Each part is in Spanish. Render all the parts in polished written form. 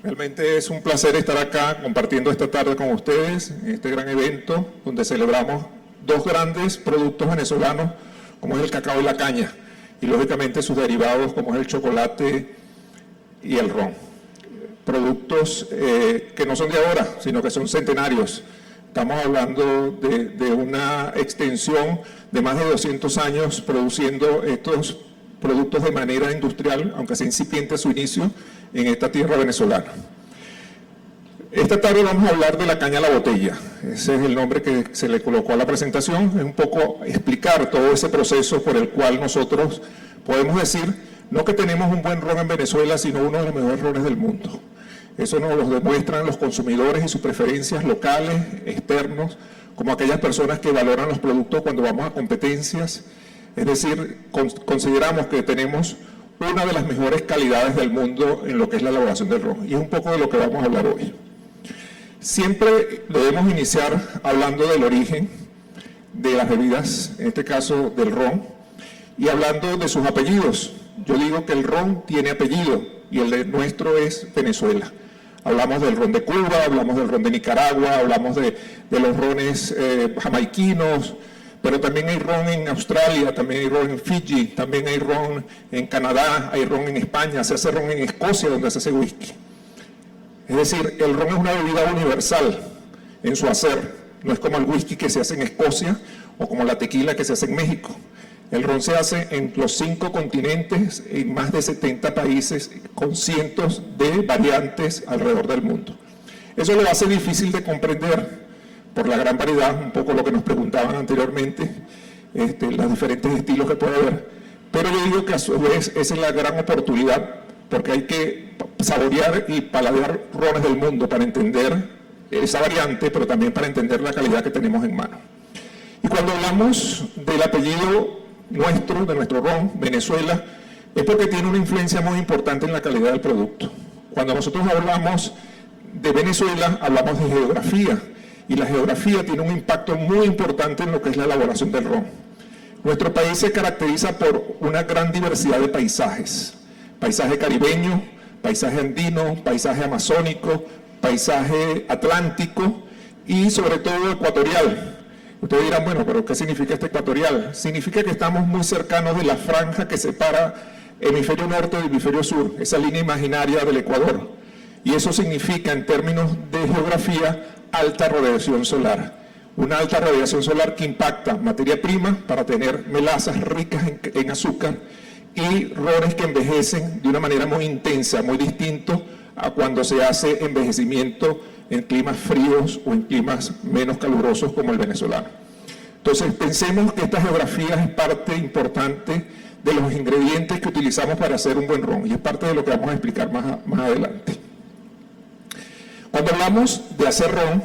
Realmente es un placer estar acá compartiendo esta tarde con ustedes en este gran evento donde celebramos dos grandes productos venezolanos como es el cacao y la caña y lógicamente sus derivados como es el chocolate y el ron. Productos que no son de ahora, sino que son centenarios. Estamos hablando de una extensión de más de 200 años produciendo estos productos de manera industrial, aunque sea incipiente a su inicio, en esta tierra venezolana. Esta tarde vamos a hablar de la caña a la botella. Ese es el nombre que se le colocó a la presentación. Es un poco explicar todo ese proceso por el cual nosotros podemos decir, no que tenemos un buen ron en Venezuela, sino uno de los mejores rones del mundo. Eso nos lo demuestran los consumidores y sus preferencias locales, externos, como aquellas personas que valoran los productos cuando vamos a competencias. Es decir, consideramos que tenemos una de las mejores calidades del mundo en lo que es la elaboración del ron. Y es un poco de lo que vamos a hablar hoy. Siempre debemos iniciar hablando del origen de las bebidas, en este caso del ron, y hablando de sus apellidos. Yo digo que el ron tiene apellido y el de nuestro es Venezuela. Hablamos del ron de Cuba, hablamos del ron de Nicaragua, hablamos de los rones jamaiquinos, pero también hay ron en Australia, también hay ron en Fiji, también hay ron en Canadá, hay ron en España, se hace ron en Escocia donde se hace whisky. Es decir, el ron es una bebida universal en su hacer, no es como el whisky que se hace en Escocia o como la tequila que se hace en México. El ron se hace en los 5 continentes, en más de 70 países, con cientos de variantes alrededor del mundo. Eso lo hace difícil de comprender por la gran variedad, un poco lo que nos preguntaban anteriormente, los diferentes estilos que puede haber. Pero yo digo que a su vez esa es la gran oportunidad, porque hay que saborear y paladear rones del mundo para entender esa variante, pero también para entender la calidad que tenemos en mano. Y cuando hablamos del apellido nuestro, de nuestro ron, Venezuela, es porque tiene una influencia muy importante en la calidad del producto. Cuando nosotros hablamos de Venezuela, hablamos de geografía, y la geografía tiene un impacto muy importante en lo que es la elaboración del ron. Nuestro país se caracteriza por una gran diversidad de paisajes. Paisaje caribeño, paisaje andino, paisaje amazónico, paisaje atlántico y sobre todo ecuatorial. Ustedes dirán, bueno, pero ¿qué significa este ecuatorial? Significa que estamos muy cercanos de la franja que separa hemisferio norte del hemisferio sur, esa línea imaginaria del Ecuador. Y eso significa, en términos de geografía, alta radiación solar. Una alta radiación solar que impacta materia prima para tener melazas ricas en azúcar y rones que envejecen de una manera muy intensa, muy distinto a cuando se hace envejecimiento en climas fríos o en climas menos calurosos como el venezolano. Entonces pensemos que esta geografía es parte importante de los ingredientes que utilizamos para hacer un buen ron y es parte de lo que vamos a explicar más adelante. Cuando hablamos de hacer ron,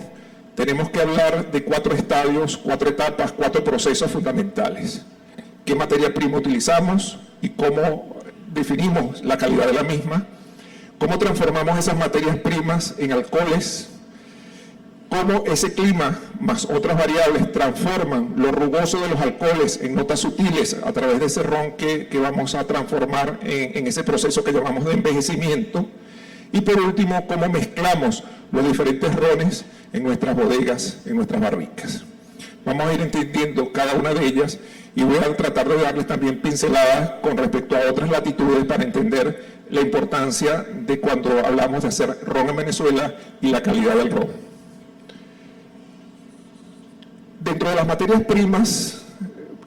tenemos que hablar de 4 estadios, 4 etapas, 4 procesos fundamentales. ¿Qué materia prima utilizamos y cómo definimos la calidad de la misma? ¿Cómo transformamos esas materias primas en alcoholes? ¿Cómo ese clima más otras variables transforman lo rugoso de los alcoholes en notas sutiles a través de ese ron que vamos a transformar en ese proceso que llamamos de envejecimiento? Y por último, cómo mezclamos los diferentes rones en nuestras bodegas, en nuestras barricas. Vamos a ir entendiendo cada una de ellas y voy a tratar de darles también pinceladas con respecto a otras latitudes para entender la importancia de cuando hablamos de hacer ron en Venezuela y la calidad del ron. Dentro de las materias primas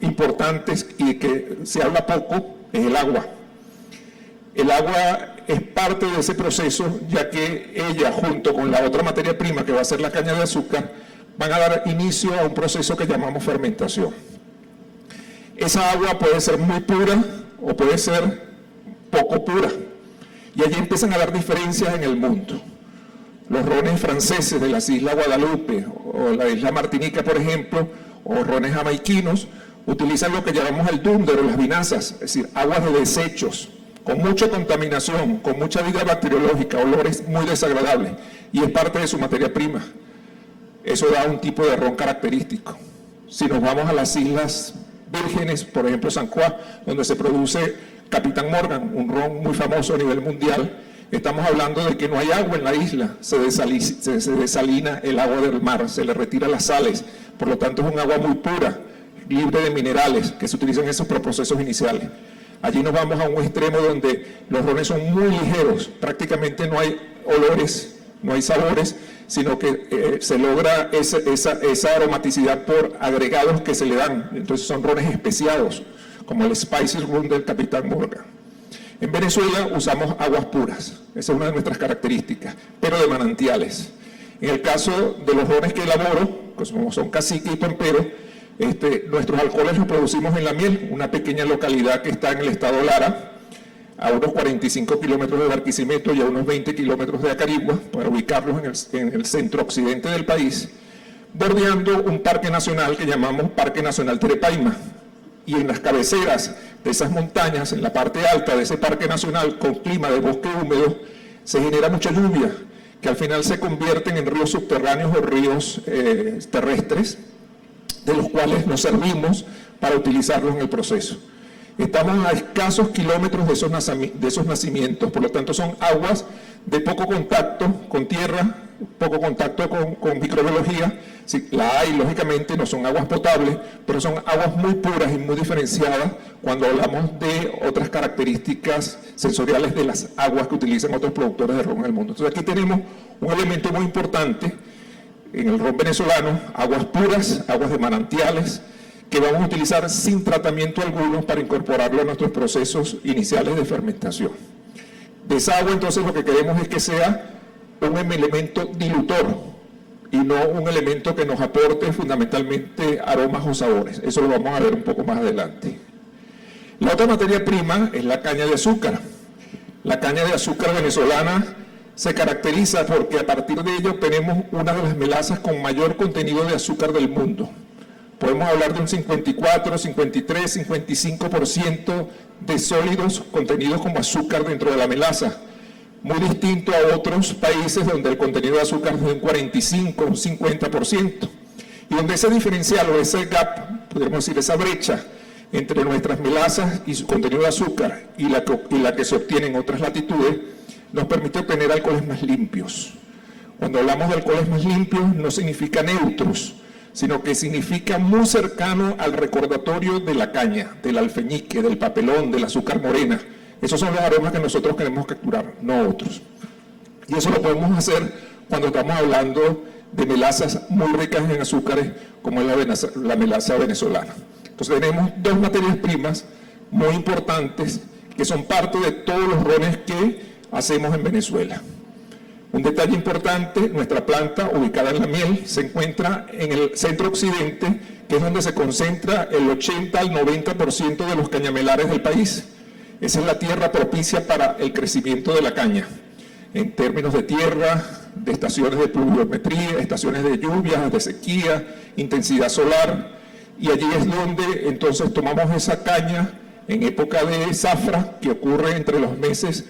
importantes y que se habla poco es el agua. El agua es parte de ese proceso, ya que ella, junto con la otra materia prima que va a ser la caña de azúcar, van a dar inicio a un proceso que llamamos fermentación. Esa agua puede ser muy pura o puede ser poco pura. Y allí empiezan a dar diferencias en el mundo. Los rones franceses de las Islas Guadalupe o la isla Martinica, por ejemplo, o rones jamaiquinos, utilizan lo que llamamos el dunder o las vinazas, es decir, aguas de desechos, con mucha contaminación, con mucha vida bacteriológica, olores muy desagradables, y es parte de su materia prima. Eso da un tipo de ron característico. Si nos vamos a las Islas Vírgenes, por ejemplo San Juan, donde se produce Capitán Morgan, un ron muy famoso a nivel mundial, estamos hablando de que no hay agua en la isla, se desalina el agua del mar, se le retira las sales, por lo tanto es un agua muy pura, libre de minerales que se utilizan en esos procesos iniciales. Allí nos vamos a un extremo donde los rones son muy ligeros, prácticamente no hay olores, no hay sabores, sino que se logra esa aromaticidad por agregados que se le dan. Entonces son rones especiados, como el Spicy Rum del Capitán Morgan. En Venezuela usamos aguas puras, esa es una de nuestras características, pero de manantiales. En el caso de los rones que elaboro, pues como son Cacique y Pampero, nuestros alcoholes los producimos en La Miel, una pequeña localidad que está en el estado Lara, a unos 45 kilómetros de Barquisimeto y a unos 20 kilómetros de Acarigua, para ubicarlos en el centro-occidente del país, bordeando un parque nacional que llamamos Parque Nacional Terepaima. Y en las cabeceras de esas montañas, en la parte alta de ese parque nacional, con clima de bosque húmedo, se genera mucha lluvia, que al final se convierten en ríos subterráneos o ríos terrestres, de los cuales nos servimos para utilizarlos en el proceso. Estamos a escasos kilómetros de esos nacimientos, por lo tanto son aguas de poco contacto con tierra, poco contacto con microbiología. Sí, la hay, lógicamente, no son aguas potables, pero son aguas muy puras y muy diferenciadas cuando hablamos de otras características sensoriales de las aguas que utilizan otros productores de ron en el mundo. Entonces aquí tenemos un elemento muy importante en el ron venezolano, aguas puras, aguas de manantiales, que vamos a utilizar sin tratamiento alguno para incorporarlo a nuestros procesos iniciales de fermentación. De esa agua, entonces, lo que queremos es que sea un elemento dilutor y no un elemento que nos aporte fundamentalmente aromas o sabores. Eso lo vamos a ver un poco más adelante. La otra materia prima es la caña de azúcar. La caña de azúcar venezolana se caracteriza porque a partir de ello obtenemos una de las melazas con mayor contenido de azúcar del mundo. Podemos hablar de un 54, 53, 55% de sólidos contenidos como azúcar dentro de la melaza, muy distinto a otros países donde el contenido de azúcar es de un 45, un 50%, y donde ese diferencial o ese gap, podríamos decir, esa brecha entre nuestras melazas y su contenido de azúcar y la que se obtiene en otras latitudes, nos permite obtener alcoholes más limpios. Cuando hablamos de alcoholes más limpios, no significa neutros, sino que significa muy cercano al recordatorio de la caña, del alfeñique, del papelón, del azúcar morena. Esos son los aromas que nosotros queremos capturar, no otros. Y eso lo podemos hacer cuando estamos hablando de melazas muy ricas en azúcares, como es la melaza venezolana. Entonces tenemos dos materias primas muy importantes que son parte de todos los rones que hacemos en Venezuela. Un detalle importante, nuestra planta, ubicada en La Miel, se encuentra en el centro-occidente, que es donde se concentra el 80 al 90% de los cañamelares del país. Esa es la tierra propicia para el crecimiento de la caña, en términos de tierra, de estaciones de pluviometría, estaciones de lluvias, de sequía, intensidad solar, y allí es donde entonces tomamos esa caña en época de zafra, que ocurre entre los meses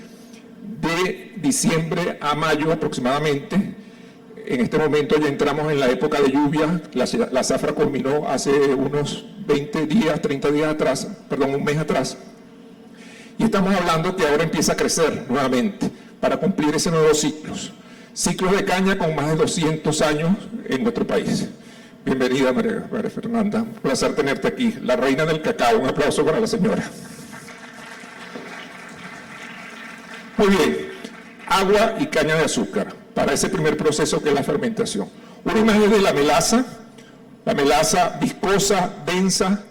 de diciembre a mayo aproximadamente. En este momento ya entramos en la época de lluvia, la zafra culminó hace unos 20 días, 30 días atrás, perdón, un mes atrás, y estamos hablando que ahora empieza a crecer nuevamente para cumplir ese nuevo ciclos de caña con más de 200 años en nuestro país. Bienvenida, María Fernanda, un placer tenerte aquí, la reina del cacao. Un aplauso para la señora. Muy bien, agua y caña de azúcar para ese primer proceso que es la fermentación. Una imagen de la melaza viscosa, densa,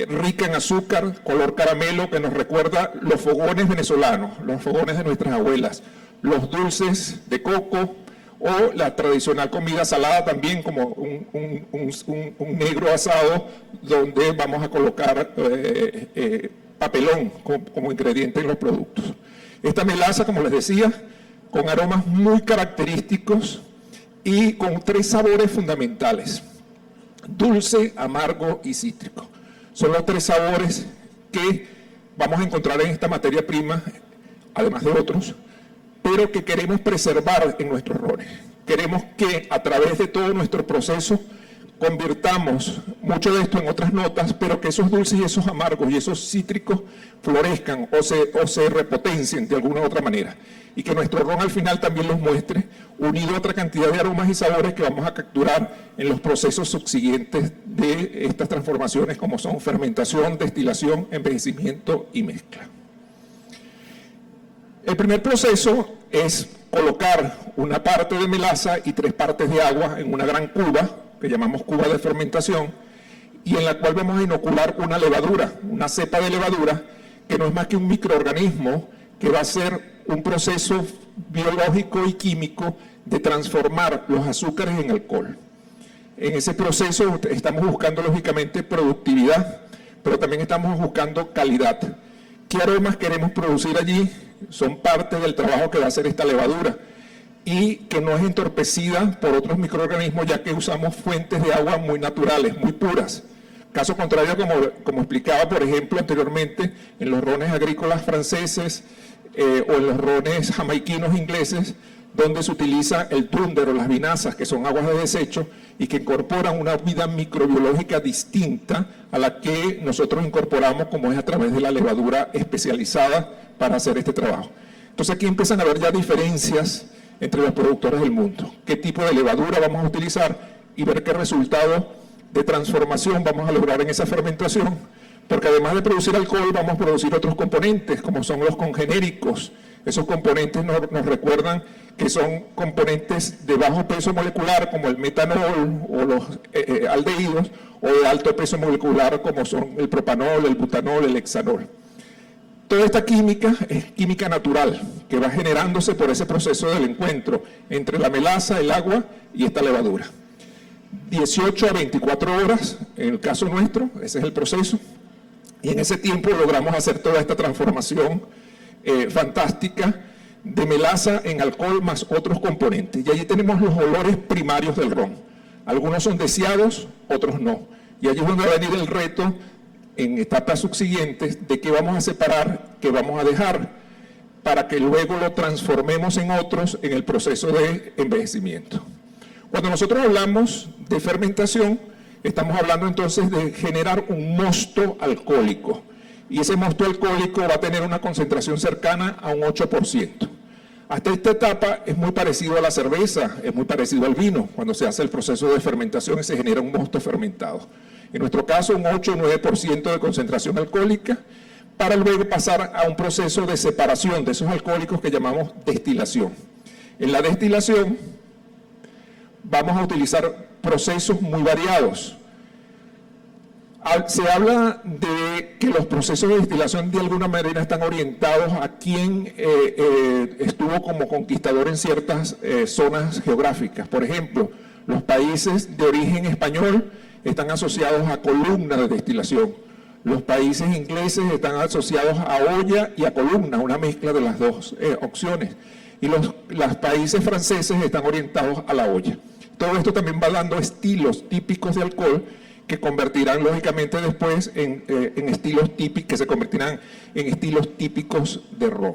rica en azúcar, color caramelo, que nos recuerda los fogones venezolanos, los fogones de nuestras abuelas, los dulces de coco o la tradicional comida salada también, como un negro asado donde vamos a colocar papelón como ingrediente en los productos. Esta melaza, como les decía, con aromas muy característicos y con tres sabores fundamentales: dulce, amargo y cítrico. Son los tres sabores que vamos a encontrar en esta materia prima, además de otros, pero que queremos preservar en nuestros rones. Queremos que a través de todo nuestro proceso convirtamos mucho de esto en otras notas, pero que esos dulces y esos amargos y esos cítricos florezcan o se repotencien de alguna u otra manera. Y que nuestro ron al final también los muestre, unido a otra cantidad de aromas y sabores que vamos a capturar en los procesos subsiguientes de estas transformaciones, como son fermentación, destilación, envejecimiento y mezcla. El primer proceso es colocar una parte de melaza y 3 partes de agua en una gran cuba, que llamamos cuba de fermentación, y en la cual vamos a inocular una levadura, una cepa de levadura, que no es más que un microorganismo que va a ser un proceso biológico y químico de transformar los azúcares en alcohol. En ese proceso estamos buscando, lógicamente, productividad, pero también estamos buscando calidad. ¿Qué aromas queremos producir allí? Son parte del trabajo que va a hacer esta levadura y que no es entorpecida por otros microorganismos, ya que usamos fuentes de agua muy naturales, muy puras. Caso contrario, como explicaba, por ejemplo, anteriormente, en los rones agrícolas franceses o en los rones jamaiquinos ingleses, donde se utiliza el túnder o las vinazas, que son aguas de desecho y que incorporan una vida microbiológica distinta a la que nosotros incorporamos, como es a través de la levadura especializada para hacer este trabajo. Entonces aquí empiezan a haber ya diferencias entre los productores del mundo. ¿Qué tipo de levadura vamos a utilizar? Y ver qué resultado de transformación vamos a lograr en esa fermentación, porque además de producir alcohol vamos a producir otros componentes, como son los congenéricos. Esos componentes nos recuerdan que son componentes de bajo peso molecular, como el metanol o los aldehídos, o de alto peso molecular, como son el propanol, el butanol, el hexanol. Toda esta química es química natural, que va generándose por ese proceso del encuentro entre la melaza, el agua y esta levadura. 18 a 24 horas, en el caso nuestro, ese es el proceso, y en ese tiempo logramos hacer toda esta transformación fantástica de melaza en alcohol más otros componentes. Y allí tenemos los olores primarios del ron. Algunos son deseados, otros no. Y allí es donde va a venir el reto en etapas subsiguientes de qué vamos a separar, qué vamos a dejar, para que luego lo transformemos en otros en el proceso de envejecimiento. Cuando nosotros hablamos de fermentación, estamos hablando entonces de generar un mosto alcohólico. Y ese mosto alcohólico va a tener una concentración cercana a un 8%. Hasta esta etapa es muy parecido a la cerveza, es muy parecido al vino, cuando se hace el proceso de fermentación y se genera un mosto fermentado. En nuestro caso, un 8 o 9% de concentración alcohólica, para luego pasar a un proceso de separación de esos alcohólicos que llamamos destilación. En la destilación vamos a utilizar procesos muy variados. Se habla de que los procesos de destilación de alguna manera están orientados a quien estuvo como conquistador en ciertas zonas geográficas. Por ejemplo, los países de origen español están asociados a columna de destilación. Los países ingleses están asociados a olla y a columna, una mezcla de las dos opciones. Y los países franceses están orientados a la olla. Todo esto también va dando estilos típicos de alcohol que convertirán lógicamente después en estilos típicos, que se convertirán en estilos típicos de ron.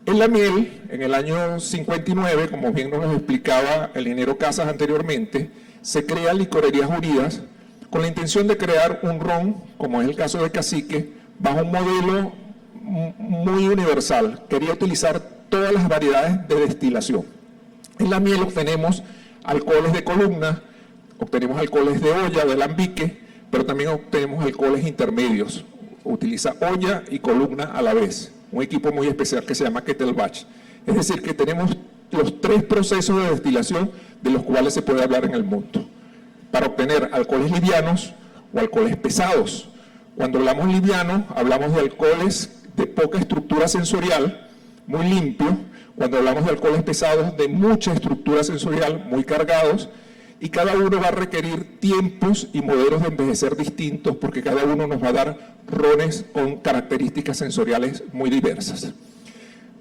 En la miel, en el año 59, como bien nos lo explicaba el ingeniero Casas anteriormente, se crea Licorerías Unidas con la intención de crear un ron, como es el caso de Cacique, bajo un modelo muy universal. Quería utilizar todas las variedades de destilación. En la miel obtenemos alcoholes de columna, obtenemos alcoholes de olla, de alambique, pero también obtenemos alcoholes intermedios. Utiliza olla y columna a la vez. Un equipo muy especial que se llama Kettle Batch. Es decir, que tenemos los 3 procesos de destilación de los cuales se puede hablar en el mundo, para obtener alcoholes livianos o alcoholes pesados. Cuando hablamos liviano, hablamos de alcoholes de poca estructura sensorial, muy limpio. Cuando hablamos de alcoholes pesados, de mucha estructura sensorial, muy cargados, y cada uno va a requerir tiempos y modelos de envejecer distintos, porque cada uno nos va a dar rones con características sensoriales muy diversas.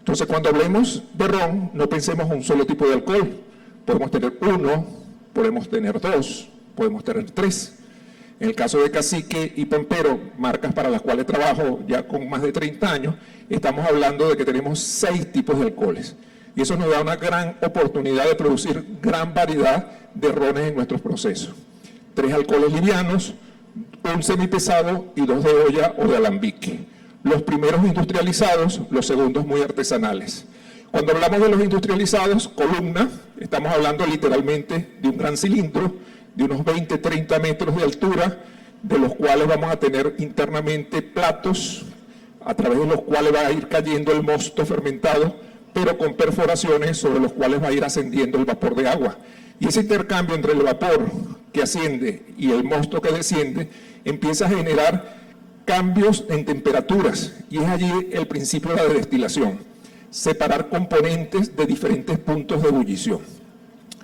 Entonces, cuando hablemos de ron, no pensemos en un solo tipo de alcohol. Podemos tener 1, podemos tener 2, podemos tener 3. En el caso de Cacique y Pampero, marcas para las cuales trabajo ya con más de 30 años, estamos hablando de que tenemos 6 tipos de alcoholes. Y eso nos da una gran oportunidad de producir gran variedad de rones en nuestros procesos. 3 alcoholes livianos, un semipesado y 2 de olla o de alambique. Los primeros industrializados, los segundos muy artesanales. Cuando hablamos de los industrializados, columna, estamos hablando literalmente de un gran cilindro de unos 20-30 metros de altura, de los cuales vamos a tener internamente platos a través de los cuales va a ir cayendo el mosto fermentado, pero con perforaciones sobre los cuales va a ir ascendiendo el vapor de agua. Y ese intercambio entre el vapor que asciende y el mosto que desciende empieza a generar cambios en temperaturas, y es allí el principio de la destilación, separar componentes de diferentes puntos de ebullición.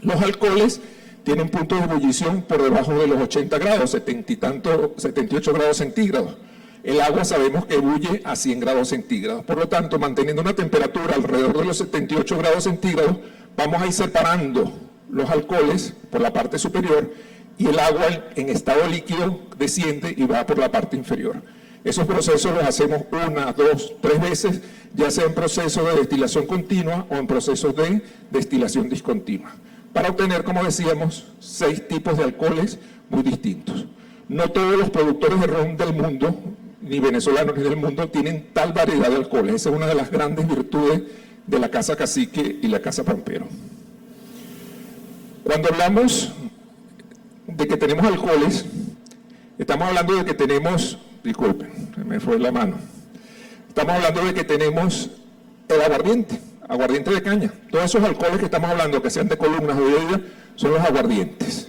Los alcoholes tienen puntos de ebullición por debajo de los 80 grados, 78 grados centígrados. El agua sabemos que ebulle a 100 grados centígrados. Por lo tanto, manteniendo una temperatura alrededor de los 78 grados centígrados, vamos a ir separando los alcoholes por la parte superior y el agua en estado líquido desciende y va por la parte inferior. Esos procesos los hacemos 1, 2, 3 veces, ya sea en procesos de destilación continua o en procesos de destilación discontinua, para obtener, como decíamos, 6 tipos de alcoholes muy distintos. No todos los productores de ron del mundo, ni venezolanos ni del mundo, tienen tal variedad de alcoholes. Esa es una de las grandes virtudes de la Casa Cacique y la Casa Pampero. Cuando hablamos de que tenemos alcoholes, estamos hablando de que tenemos, disculpen, me fue la mano, estamos hablando de que tenemos el aguardiente de caña. Todos esos alcoholes que estamos hablando, que sean de columnas o de olla, son los aguardientes,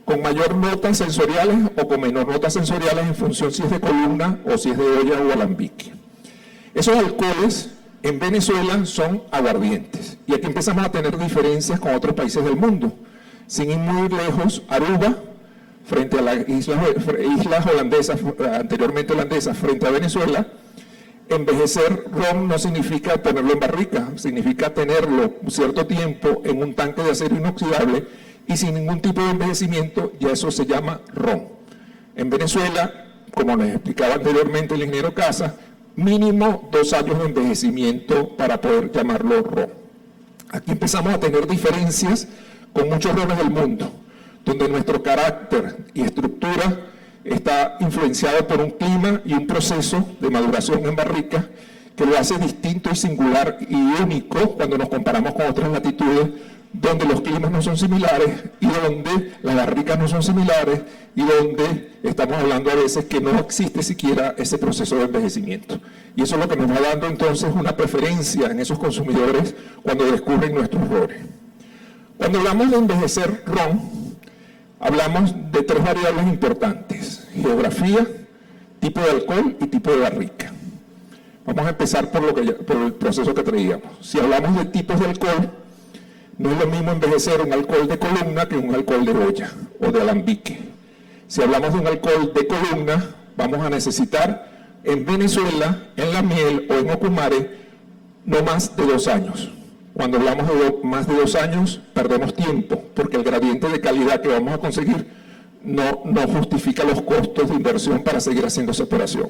con mayor notas sensoriales o con menor notas sensoriales en función si es de columna o si es de olla o alambique. Esos alcoholes en Venezuela son aguardientes, y aquí empezamos a tener diferencias con otros países del mundo. Sin ir muy lejos, Aruba, frente a las islas holandesas, anteriormente holandesas, frente a Venezuela, envejecer ron no significa ponerlo en barrica, significa tenerlo un cierto tiempo en un tanque de acero inoxidable y sin ningún tipo de envejecimiento, y eso se llama ron. En Venezuela, como les explicaba anteriormente el ingeniero Casa, mínimo 2 años de envejecimiento para poder llamarlo ron. Aquí empezamos a tener diferencias con muchos rones del mundo, donde nuestro carácter y estructura está influenciado por un clima y un proceso de maduración en barrica que lo hace distinto y singular y único cuando nos comparamos con otras latitudes donde los climas no son similares y donde las barricas no son similares y donde estamos hablando a veces que no existe siquiera ese proceso de envejecimiento. Y eso es lo que nos va dando entonces una preferencia en esos consumidores cuando descubren nuestros rones. Cuando hablamos de envejecer ron, hablamos de 3 variables importantes: geografía, tipo de alcohol y tipo de barrica. Vamos a empezar por el proceso que traíamos. Si hablamos de tipos de alcohol, no es lo mismo envejecer un alcohol de columna que un alcohol de olla o de alambique. Si hablamos de un alcohol de columna, vamos a necesitar en Venezuela, en la miel o en Ocumare, no más de 2 años. Cuando hablamos de más de 2 años, perdemos tiempo, porque el gradiente de calidad que vamos a conseguir no justifica los costos de inversión para seguir haciendo esa operación.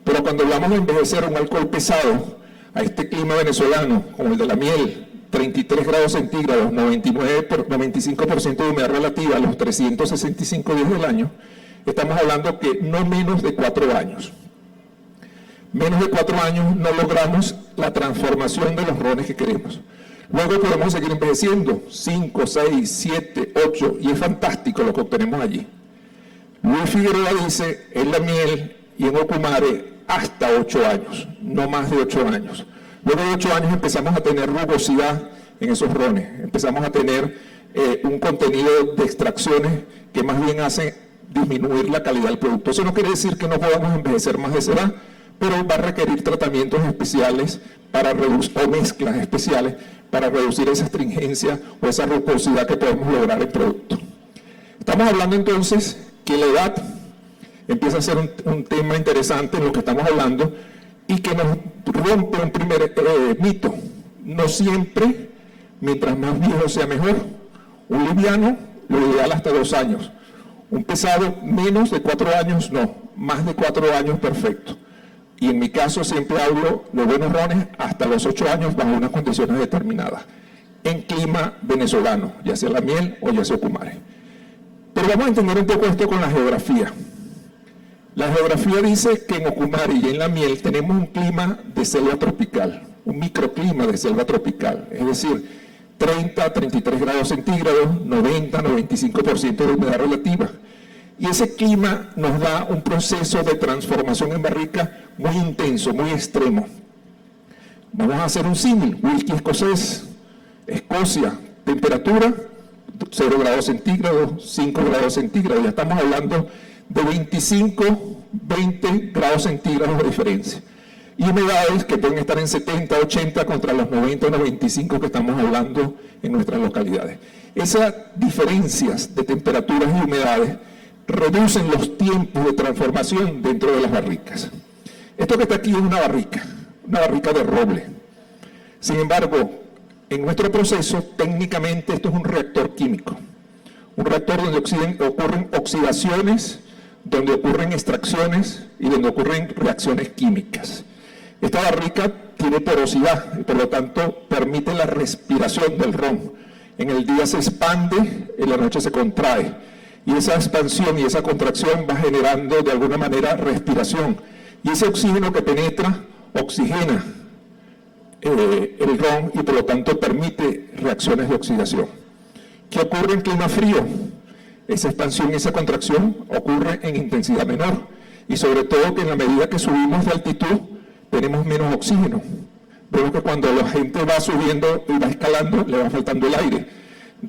Pero cuando hablamos de envejecer un alcohol pesado, a este clima venezolano, como el de la miel, 33 grados centígrados, 95% de humedad relativa a los 365 días del año, estamos hablando que no menos de 4 años. Menos de 4 años no logramos la transformación de los rones que queremos. Luego podemos seguir envejeciendo, 5, 6, 7, 8, y es fantástico lo que obtenemos allí. Luis Figueroa dice, en la miel y en Ocumare, hasta 8 años, no más de 8 años. Luego de 8 años empezamos a tener rugosidad en esos rones, empezamos a tener un contenido de extracciones que más bien hace disminuir la calidad del producto. Eso no quiere decir que no podamos envejecer más de esa edad, pero va a requerir tratamientos especiales para reducir, o mezclas especiales para reducir esa astringencia o esa rugosidad que podemos lograr en el producto. Estamos hablando entonces que la edad empieza a ser un tema interesante en lo que estamos hablando y que nos rompe un primer mito. No siempre, mientras más viejo sea mejor. Un liviano, lo ideal hasta 2 años. Un pesado, menos de 4 años, no. Más de 4 años, perfecto. Y en mi caso siempre hablo de buenos rones hasta los 8 años bajo unas condiciones determinadas. En clima venezolano, ya sea la miel o ya sea Ocumare. Pero vamos a entender un poco esto con la geografía. La geografía dice que en Ocumare y en La Miel tenemos un clima de selva tropical, un microclima de selva tropical, es decir, 30 a 33 grados centígrados, 90-95% de humedad relativa. Y ese clima nos da un proceso de transformación en barrica muy intenso, muy extremo. Vamos a hacer un símil, whisky escocés, Escocia, temperatura 0 grados centígrados, 5 grados centígrados, ya estamos hablando de 25-20 grados centígrados de diferencia. Y humedades que pueden estar en 70-80 contra los 90-95 que estamos hablando en nuestras localidades. Esas diferencias de temperaturas y humedades reducen los tiempos de transformación dentro de las barricas. Esto que está aquí es una barrica de roble. Sin embargo, en nuestro proceso, técnicamente esto es un reactor químico. Un reactor donde ocurren oxidaciones, donde ocurren extracciones y donde ocurren reacciones químicas. Esta barrica tiene porosidad y por lo tanto permite la respiración del ron. En el día se expande, en la noche se contrae. Y esa expansión y esa contracción va generando de alguna manera respiración. Y ese oxígeno que penetra, oxigena el ron y por lo tanto permite reacciones de oxidación. ¿Qué ocurre en clima frío? Esa expansión y esa contracción ocurre en intensidad menor y sobre todo que en la medida que subimos de altitud tenemos menos oxígeno. Vemos que cuando la gente va subiendo y va escalando le va faltando el aire.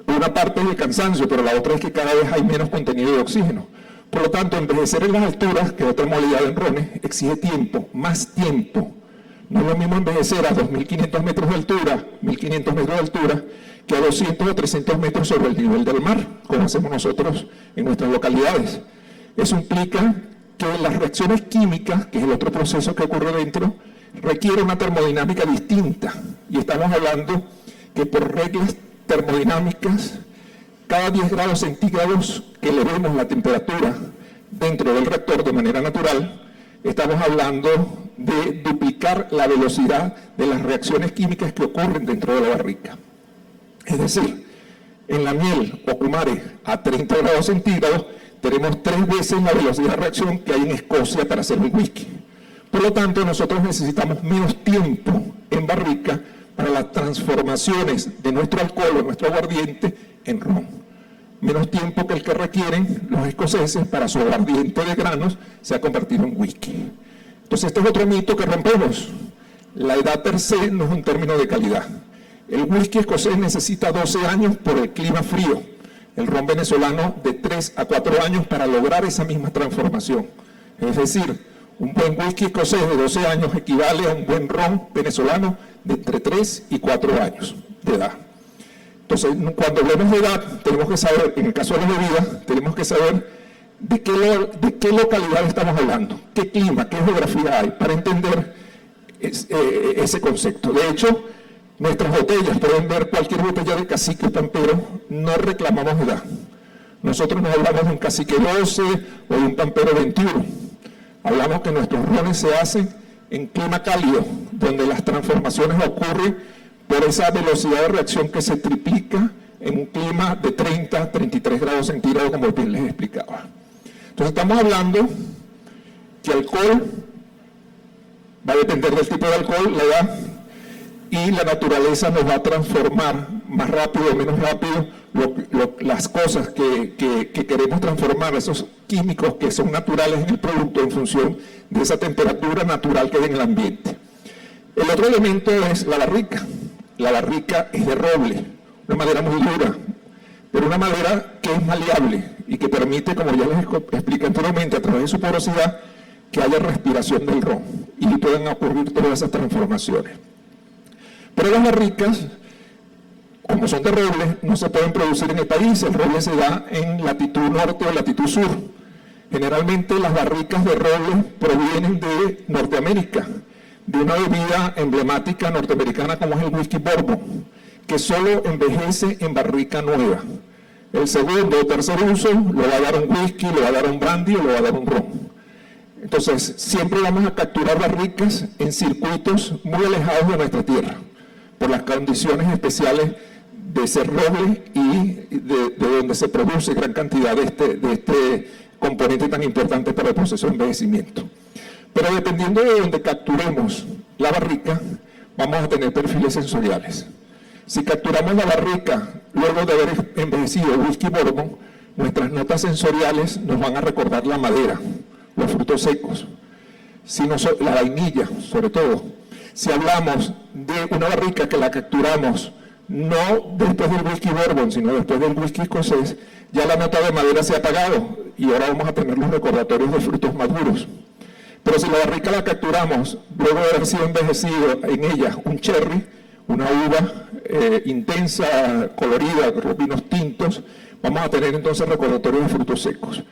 Una parte es el cansancio, pero la otra es que cada vez hay menos contenido de oxígeno. Por lo tanto, envejecer en las alturas, que es otra modalidad en rones, exige tiempo, más tiempo. No es lo mismo envejecer a 2.500 metros de altura, 1.500 metros de altura, que a 200 o 300 metros sobre el nivel del mar, como hacemos nosotros en nuestras localidades. Eso implica que las reacciones químicas, que es el otro proceso que ocurre dentro, requiere una termodinámica distinta. Y estamos hablando que por reglas termodinámicas, cada 10 grados centígrados que elevemos la temperatura dentro del reactor de manera natural, estamos hablando de duplicar la velocidad de las reacciones químicas que ocurren dentro de la barrica. Es decir, en La Miel, Ocumare, a 30 grados centígrados, tenemos 3 veces la velocidad de reacción que hay en Escocia para hacer un whisky. Por lo tanto, nosotros necesitamos menos tiempo en barrica para las transformaciones de nuestro alcohol o nuestro aguardiente en ron. Menos tiempo que el que requieren los escoceses para su aguardiente de granos se ha convertido en whisky. Entonces, este es otro mito que rompemos. La edad per se no es un término de calidad. El whisky escocés necesita 12 años por el clima frío. El ron venezolano de 3 a 4 años para lograr esa misma transformación. Es decir, un buen whisky escocés de 12 años equivale a un buen ron venezolano de entre 3 y 4 años de edad. Entonces, cuando hablamos de edad, tenemos que saber, en el caso de las bebidas, tenemos que saber de qué localidad estamos hablando, qué clima, qué geografía hay, para entender ese concepto. De hecho, nuestras botellas, pueden ver cualquier botella de cacique o pampero, no reclamamos edad. Nosotros no hablamos de un cacique 12 o de un pampero 21. Hablamos que nuestros rones se hacen en clima cálido, donde las transformaciones ocurren por esa velocidad de reacción que se triplica en un clima de 30-33 grados centígrados, como bien les explicaba. Entonces estamos hablando que alcohol va a depender del tipo de alcohol, la edad, y la naturaleza nos va a transformar más rápido o menos rápido las cosas que queremos transformar, esos químicos que son naturales en el producto en función de esa temperatura natural que hay en el ambiente. El otro elemento es la barrica. La barrica es de roble, una madera muy dura, pero una madera que es maleable y que permite, como ya les expliqué anteriormente, a través de su porosidad, que haya respiración del ron y puedan ocurrir todas esas transformaciones. Pero las barricas, como son de roble, no se pueden producir en el país. El roble se da en latitud norte o latitud sur. Generalmente las barricas de roble provienen de Norteamérica, de una bebida emblemática norteamericana como es el whisky bourbon, que solo envejece en barrica nueva. El segundo o tercer uso lo va a dar un whisky, lo va a dar un brandy o lo va a dar un ron. Entonces, siempre vamos a capturar barricas en circuitos muy alejados de nuestra tierra, por las condiciones especiales de ser roble y de donde se produce gran cantidad de este componente tan importante para el proceso de envejecimiento. Pero dependiendo de donde capturemos la barrica, vamos a tener perfiles sensoriales. Si capturamos la barrica luego de haber envejecido el whisky bourbon, nuestras notas sensoriales nos van a recordar la madera, los frutos secos, la vainilla sobre todo. Si hablamos de una barrica que la capturamos no después del whisky bourbon, sino después del whisky escocés, ya la nota de madera se ha apagado y ahora vamos a tener los recordatorios de frutos maduros. Pero si la barrica la capturamos luego de haber sido envejecido en ella un cherry, una uva intensa, colorida, con vinos tintos, vamos a tener entonces recordatorios de frutos secos.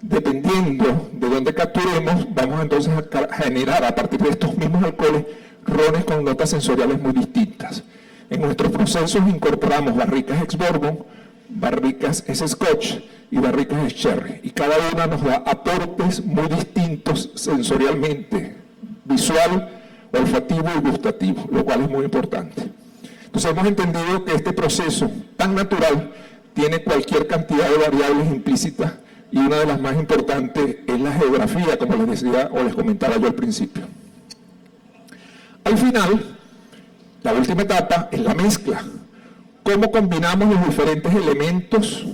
Dependiendo de dónde capturemos, vamos entonces a generar a partir de estos mismos alcoholes rones con notas sensoriales muy distintas. En nuestros procesos incorporamos barricas ex-bourbon, barricas ex-scotch y barricas ex-sherry. Y cada una nos da aportes muy distintos sensorialmente, visual, olfativo y gustativo, lo cual es muy importante. Entonces hemos entendido que este proceso tan natural tiene cualquier cantidad de variables implícitas y una de las más importantes es la geografía, como les decía o les comentaba yo al principio. Al final, la última etapa es la mezcla. ¿Cómo combinamos los diferentes elementos,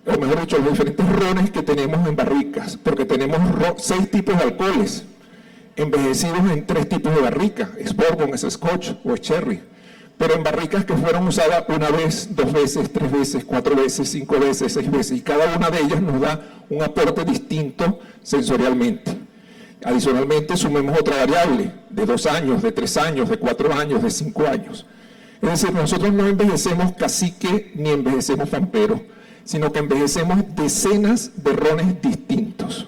o mejor dicho, los diferentes rones que tenemos en barricas? Porque tenemos 6 tipos de alcoholes, envejecidos en 3 tipos de barrica, es bourbon, es scotch o es sherry, pero en barricas que fueron usadas una vez, 2 veces, 3 veces, 4 veces, 5 veces, 6 veces, y cada una de ellas nos da un aporte distinto sensorialmente. Adicionalmente, sumemos otra variable de 2 años, de 3 años, de 4 años, de 5 años. Es decir, nosotros no envejecemos cacique ni envejecemos pampero, sino que envejecemos decenas de rones distintos